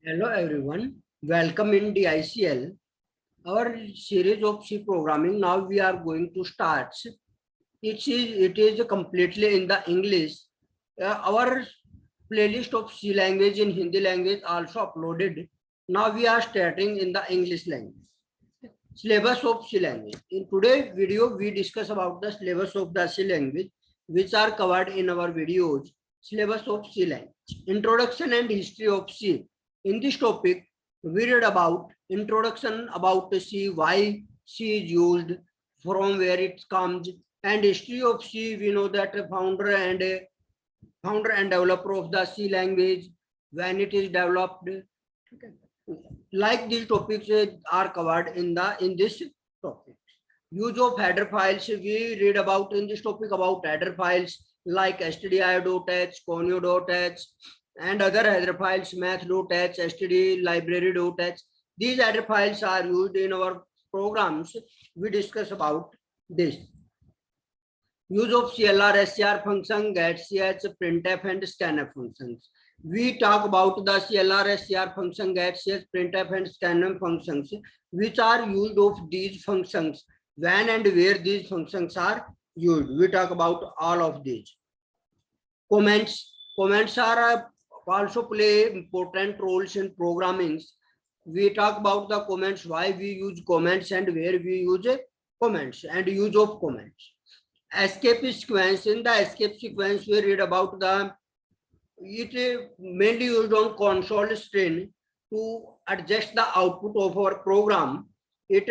Hello everyone, welcome in DICL. Our series of C programming. Now we are going to start. It is completely in the English. Our playlist of C language in Hindi language also uploaded. Now we are starting in the English language. Syllabus of C language. In today's video, we discuss about the syllabus of the C language, which are covered in our videos. Syllabus of C language. Introduction and history of C. In this topic, we read about introduction about C, why C is used, from where it comes, and history of C. We know that founder and developer of the C language, when it is developed. Like these topics are covered in this topic. Use of header files. We read about in this topic about header files like stdio.h, conio.h, and other header files, math.h, std library.h. These header files are used in our programs. We discuss about this. Use of CLR, SCR function, getch, printf, and scanf functions. We talk about the CLR, SCR function, getch, printf, and scanf functions, which are used of these functions, when and where these functions are used. We talk about all of these. Comments. Comments are also play important roles in programming. We talk about the comments, why we use comments and where we use comments, and use of comments. Escape sequence. In the escape sequence, we read about it mainly used on console screen to adjust the output of our program. It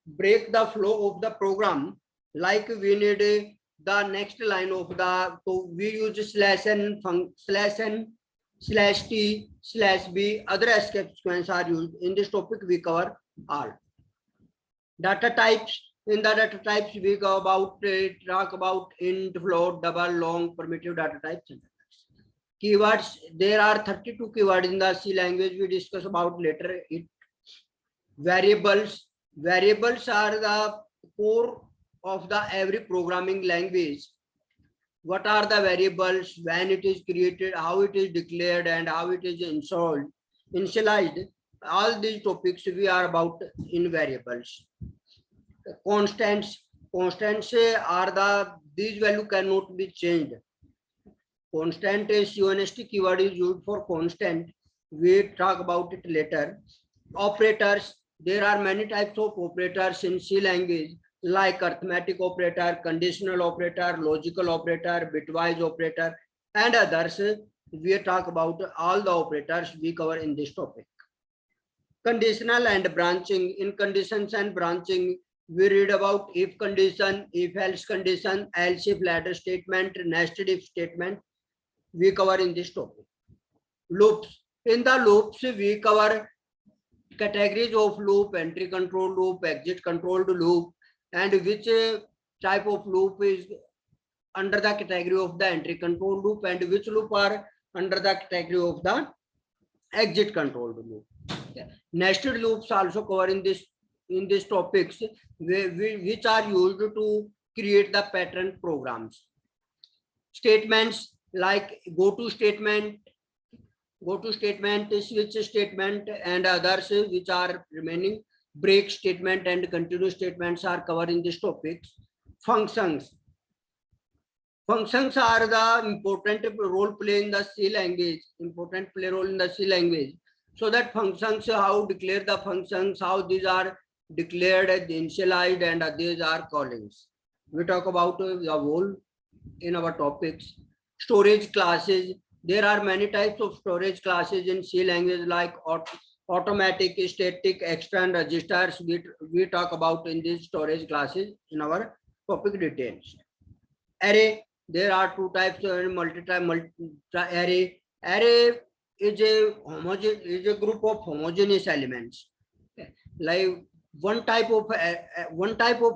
break the flow of the program. Like we need the next line of the, so we use /n, /t, /b. Other escape sequence are used. In this topic, we cover all. Data types. In the data types, we go about talk about int, float, double, long, primitive data types. Keywords. There are 32 keywords in the C language. We discuss about later. Variables. Variables are the core of the every programming language. What are the variables? When it is created, how it is declared, and how it is initialized. All these topics we are about in variables. Constants. Constants are these value cannot be changed. Constant is const keyword is used for constant. We talk about it later. Operators. There are many types of operators in C language, like arithmetic operator, conditional operator, logical operator, bitwise operator, and others. We talk about all the operators we cover in this topic. Conditional and branching. In conditions and branching, we read about if condition, if else condition, else if ladder statement, nested if statement. We cover in this topic. Loops. In the loops, we cover categories of loop, entry control loop, exit controlled loop, and which type of loop is under the category of the entry control loop, and which loop are under the category of the exit controlled loop. Nested loops also cover in this topics, which are used to create the pattern programs. Statements like go to statement, switch statement, and others which are remaining. Break statement and continue statements are covered in this topic. Functions. Functions are the important role play in the C language. Important play role in the C language. So that functions, how declare the functions, how these are declared, initialized, and these are callings. We talk about the whole in our topics. Storage classes. There are many types of storage classes in C language, like automatic, static, extra, and registers. We talk about in these storage classes in our topic details. Array. There are two types of multi-type array. Array is a group of homogeneous elements. Like one type of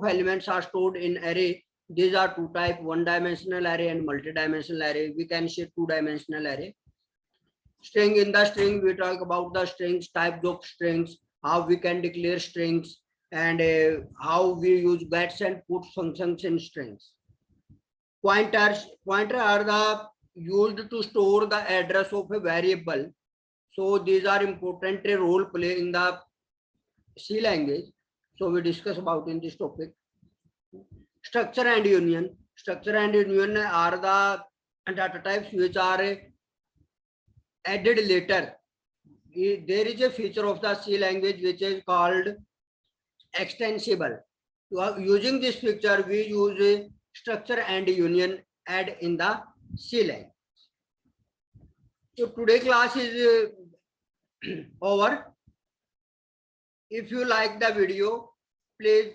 elements are stored in array. These are two types: one-dimensional array and multi-dimensional array. We can say two-dimensional array. String. In the string, we talk about the strings, types of strings, how we can declare strings, and how we use gets and puts functions in strings. Pointers. Pointer are used to store the address of a variable. So these are important role play in the C language. So we discuss about in this topic. Structure and union. Structure and union are the data types which are added later. There is a feature of the C language which is called extensible. Using this picture, we use a structure and union add in the C language. So today class is over. If you like the video, please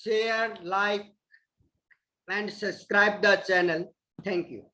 share, like, and subscribe the channel. Thank you.